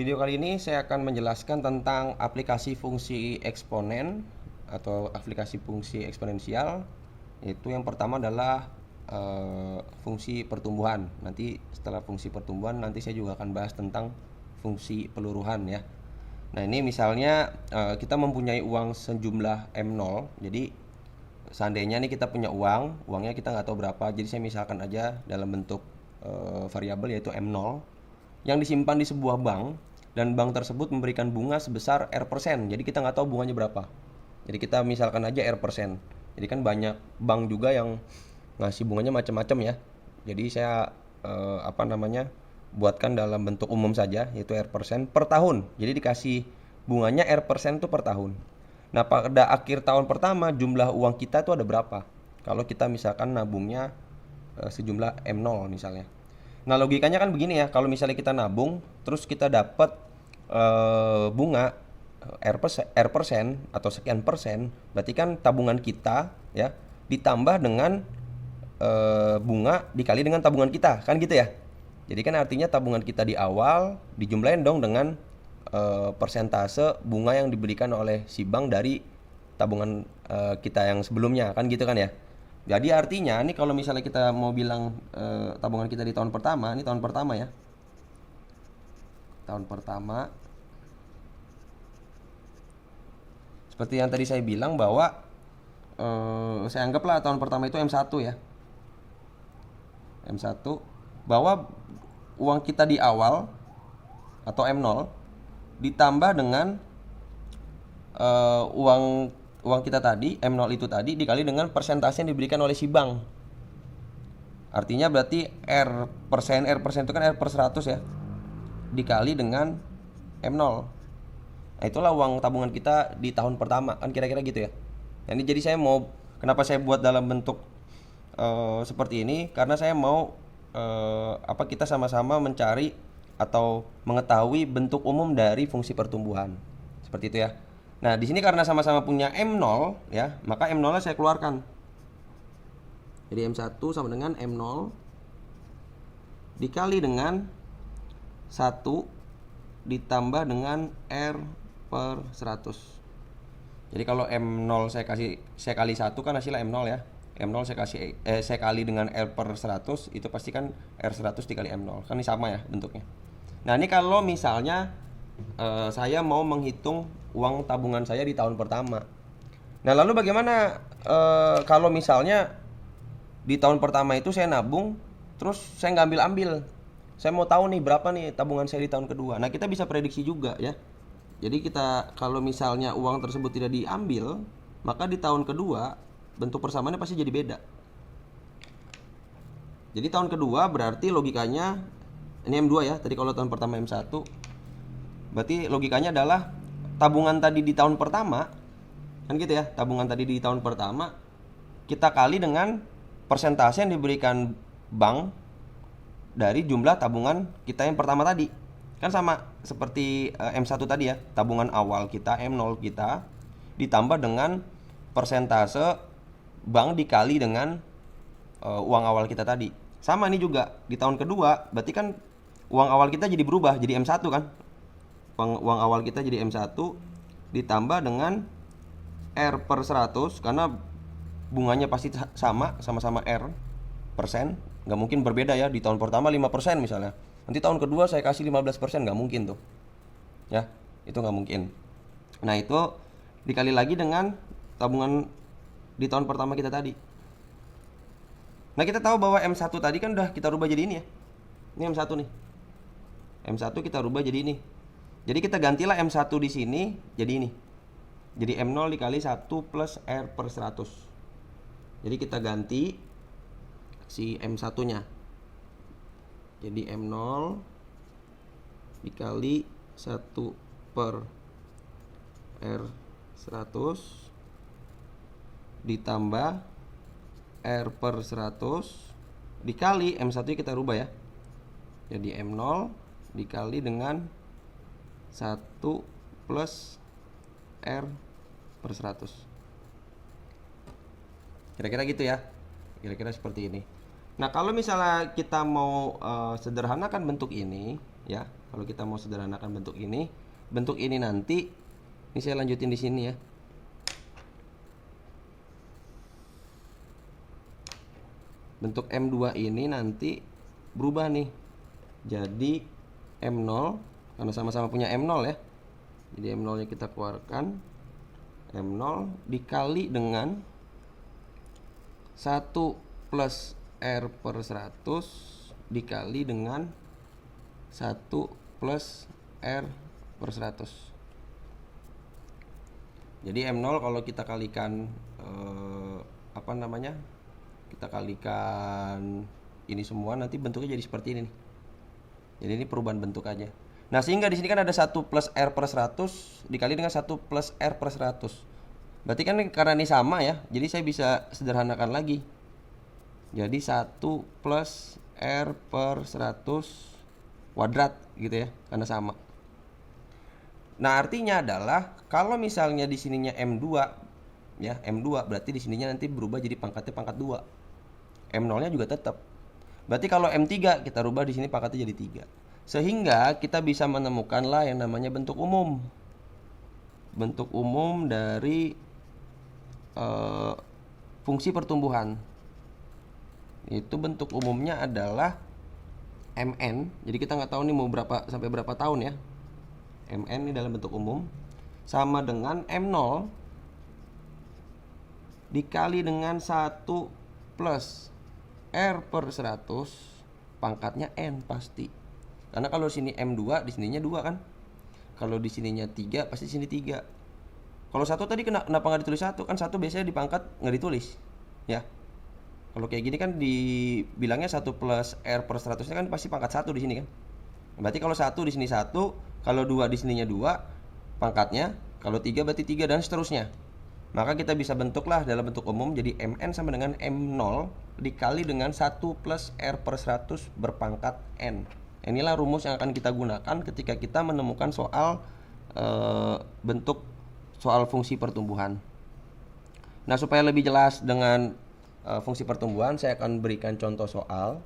Video kali ini saya akan menjelaskan tentang aplikasi fungsi eksponen atau aplikasi fungsi eksponensial. Yaitu yang pertama adalah fungsi pertumbuhan. Nanti setelah fungsi pertumbuhan nanti saya juga akan bahas tentang fungsi peluruhan ya. Nah, ini misalnya kita mempunyai uang sejumlah M0. Jadi seandainya nih kita punya uangnya kita nggak tahu berapa. Jadi saya misalkan aja dalam bentuk variabel yaitu M0 yang disimpan di sebuah bank, dan bank tersebut memberikan bunga sebesar R%. Jadi kita nggak tahu bunganya berapa. Jadi kita misalkan aja R%. Jadi kan banyak bank juga yang ngasih bunganya macam-macam ya. Jadi saya buatkan dalam bentuk umum saja, yaitu R% per tahun. Jadi dikasih bunganya R% itu per tahun. Nah, pada akhir tahun pertama jumlah uang kita itu ada berapa? Kalau kita misalkan nabungnya sejumlah M0 misalnya. Nah, logikanya kan begini ya, kalau misalnya kita nabung terus kita dapat bunga R% atau sekian persen, berarti kan tabungan kita ya ditambah dengan bunga dikali dengan tabungan kita, kan gitu ya. Jadi kan artinya tabungan kita di awal dijumlahin dong dengan persentase bunga yang diberikan oleh si bank dari tabungan kita yang sebelumnya, kan gitu kan ya. Jadi artinya nih kalau misalnya kita mau bilang tabungan kita di tahun pertama, ini tahun pertama ya. Tahun pertama. Seperti yang tadi saya bilang bahwa saya anggaplah tahun pertama itu M1 ya. M1 bahwa uang kita di awal atau M0 ditambah dengan uang kita tadi, M0 itu tadi dikali dengan persentase yang diberikan oleh si bank. Artinya berarti R% itu kan R per 100 ya, dikali dengan M0. Nah, itulah uang tabungan kita di tahun pertama, kan kira-kira gitu ya. Nah, ini jadi kenapa saya buat dalam bentuk seperti ini, karena saya mau kita sama-sama mencari atau mengetahui bentuk umum dari fungsi pertumbuhan. Seperti itu ya. Nah, di sini karena sama-sama punya M0 ya, maka M0-nya saya keluarkan. Jadi M1 sama dengan M0 dikali dengan 1 ditambah dengan R per 100. Jadi kalau M0 saya kali 1 kan hasilnya M0 ya. M0 saya kali dengan R per 100, itu pasti kan R100 dikali M0. Kan ini sama ya bentuknya. Nah, ini kalau misalnya saya mau menghitung uang tabungan saya di tahun pertama. Nah, lalu bagaimana kalau misalnya di tahun pertama itu saya nabung terus saya nggak ambil-ambil. Saya mau tahu nih berapa nih tabungan saya di tahun kedua. Nah, kita bisa prediksi juga ya. Jadi kita kalau misalnya uang tersebut tidak diambil, maka di tahun kedua bentuk persamaannya pasti jadi beda. Jadi tahun kedua berarti logikanya ini M2 ya. Tadi kalau tahun pertama M1. Berarti logikanya adalah tabungan tadi di tahun pertama, kan gitu ya. Tabungan tadi di tahun pertama kita kali dengan persentase yang diberikan bank dari jumlah tabungan kita yang pertama tadi. Kan sama seperti M1 tadi ya. Tabungan awal kita M0 kita ditambah dengan persentase bank dikali dengan uang awal kita tadi. Sama ini juga di tahun kedua, berarti kan uang awal kita jadi berubah jadi M1 kan. Uang awal kita jadi M1 ditambah dengan R per 100, karena bunganya pasti sama-sama R persen. Nggak mungkin berbeda ya, di tahun pertama 5% misalnya, nanti tahun kedua saya kasih 15%, nggak mungkin tuh ya, itu nggak mungkin. Nah, itu dikali lagi dengan tabungan di tahun pertama kita tadi. Nah, kita tahu bahwa M1 tadi kan udah kita rubah jadi ini ya. Ini M1 nih. M1 kita rubah jadi ini. Jadi kita gantilah M1 di sini jadi ini. Jadi M0 dikali 1 plus R per 100. Jadi kita ganti si M1-nya. Jadi M0 dikali 1 per R 100 ditambah R per 100 dikali M1 kita rubah ya. Jadi M0 dikali dengan 1 plus R per 100. Kira-kira gitu ya. Kira-kira seperti ini. Nah, kalau misalnya kita mau sederhanakan bentuk ini ya, Kalau kita mau sederhanakan bentuk ini nanti, ini saya lanjutin di sini ya. Bentuk M2 ini nanti berubah nih. Jadi M0, karena sama-sama punya M0 ya. Jadi M0-nya kita keluarkan. M0 dikali dengan 1 plus R per 100 dikali dengan 1 plus R per 100. Jadi M0 kalau kita kalikan kita kalikan ini semua, nanti bentuknya jadi seperti ini nih. Jadi ini perubahan bentuk aja. Nah, sehingga di sini kan ada 1 plus R per 100 dikali dengan 1 plus R per 100. Berarti kan karena ini sama ya, jadi saya bisa sederhanakan lagi. Jadi 1 plus R per 100 kuadrat gitu ya, karena sama. Nah, artinya adalah kalau misalnya di sininya M2 ya, M2 berarti di sininya nanti berubah jadi pangkatnya pangkat 2. M0-nya juga tetap. Berarti kalau M3 kita rubah di sini pangkatnya jadi 3. Sehingga kita bisa menemukan lah yang namanya bentuk umum. Bentuk umum dari fungsi pertumbuhan. Itu bentuk umumnya adalah Mn. Jadi kita nggak tahu nih mau berapa sampai berapa tahun ya. Mn ini dalam bentuk umum sama dengan M0 dikali dengan 1 plus R per 100 pangkatnya N pasti. Karena kalau sini M2 di sininya 2 kan. Kalau di sininya 3 pasti di sini 3. Kalau 1 tadi kenapa nggak ditulis 1? Kan 1 biasanya dipangkat nggak ditulis ya. Kalau kayak gini kan dibilangnya 1 plus R per 100 kan pasti pangkat 1 di sini kan. Berarti kalau 1 di sini 1, kalau 2 di sininya 2 pangkatnya, kalau 3 berarti 3 dan seterusnya. Maka kita bisa bentuklah dalam bentuk umum jadi Mn sama dengan M0 dikali dengan 1 plus R per 100 berpangkat N. Inilah rumus yang akan kita gunakan ketika kita menemukan soal bentuk soal fungsi pertumbuhan. Nah, supaya lebih jelas dengan fungsi pertumbuhan, saya akan berikan contoh soal.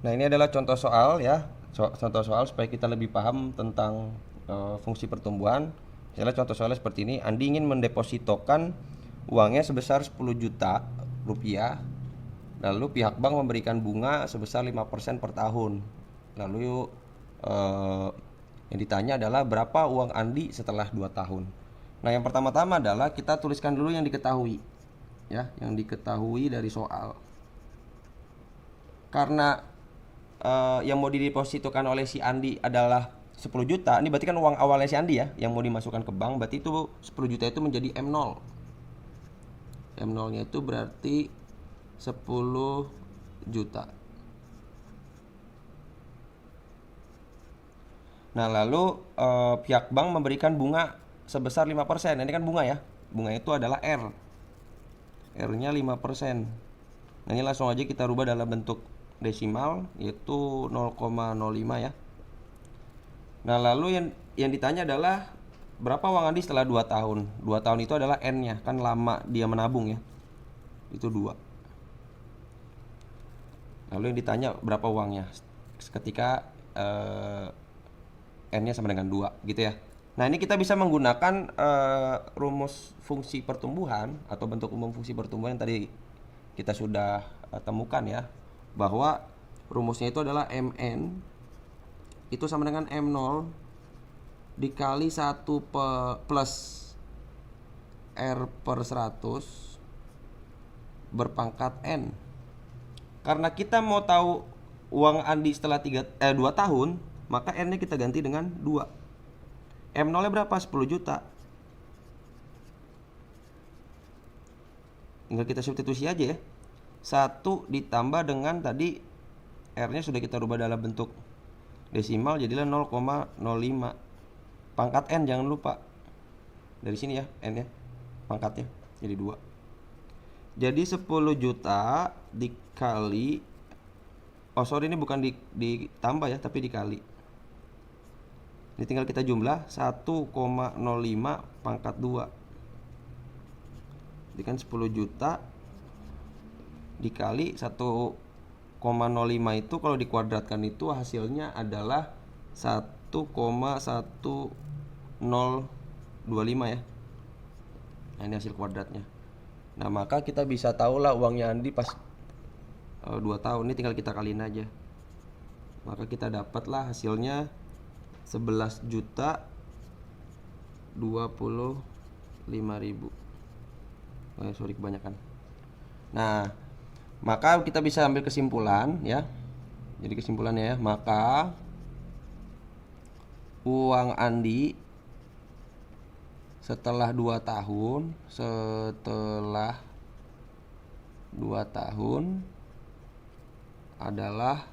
Nah, ini adalah contoh soal ya. Contoh soal supaya kita lebih paham tentang fungsi pertumbuhan. Misalnya contoh soalnya seperti ini. Andi ingin mendepositokan uangnya sebesar 10 juta rupiah. Lalu pihak bank memberikan bunga sebesar 5% per tahun. Lalu yang ditanya adalah berapa uang Andi setelah 2 tahun. Nah, yang pertama-tama adalah kita tuliskan dulu yang diketahui. Ya, yang diketahui dari soal. Karena yang mau didepositokan oleh si Andi adalah 10 juta, ini berarti kan uang awalnya si Andi ya, yang mau dimasukkan ke bank, berarti itu 10 juta itu menjadi M0. M0-nya itu berarti 10 juta. Nah, lalu pihak bank memberikan bunga sebesar 5%. Ini kan bunga ya. Bunga itu adalah R. R-nya 5%. Nah, ini langsung aja kita rubah dalam bentuk desimal, yaitu 0,05 ya. Nah, lalu yang ditanya adalah berapa uang Andi setelah 2 tahun. 2 tahun itu adalah N-nya, kan lama dia menabung ya. Itu 2. Lalu yang ditanya berapa uangnya ketika N-nya sama dengan 2 gitu ya. Nah, ini kita bisa menggunakan rumus fungsi pertumbuhan atau bentuk umum fungsi pertumbuhan yang tadi kita sudah temukan ya, bahwa rumusnya itu adalah Mn itu sama dengan M0 dikali 1 plus R per 100 berpangkat N. Karena kita mau tahu uang Andi setelah 2 tahun, maka N-nya kita ganti dengan 2. M0-nya berapa? 10 juta. Tinggal kita substitusi aja ya. 1 ditambah dengan tadi R-nya sudah kita rubah dalam bentuk desimal, jadilah 0,05. Pangkat N jangan lupa. Dari sini ya N-nya. Pangkatnya jadi 2. Jadi 10 juta dikali, ini bukan ditambah ya, tapi dikali. Ini tinggal kita jumlah 1,05 pangkat 2. Jadi kan 10 juta dikali 1,05 itu kalau dikuadratkan itu hasilnya adalah 1,1025 ya. Nah, ini hasil kuadratnya. Nah, maka kita bisa tahu lah uangnya Andi pas 2 tahun. Ini tinggal kita kaliin aja. Maka kita dapatlah hasilnya 11.025.000. Sorry kebanyakan. Nah, maka kita bisa ambil kesimpulan ya. Jadi kesimpulannya ya, maka uang Andi setelah 2 tahun adalah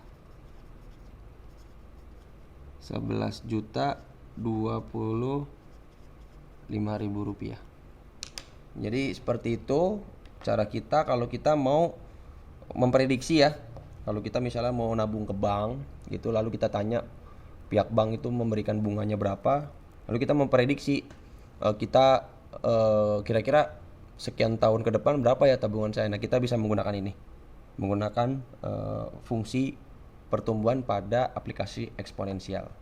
11.025.000 rupiah. Jadi seperti itu cara kita kalau kita mau memprediksi ya. Kalau kita misalnya mau nabung ke bank gitu, lalu kita tanya pihak bank itu memberikan bunganya berapa, lalu kita memprediksi kita kira-kira sekian tahun ke depan berapa ya tabungan saya. Nah, kita bisa menggunakan ini, menggunakan fungsi pertumbuhan pada aplikasi eksponensial.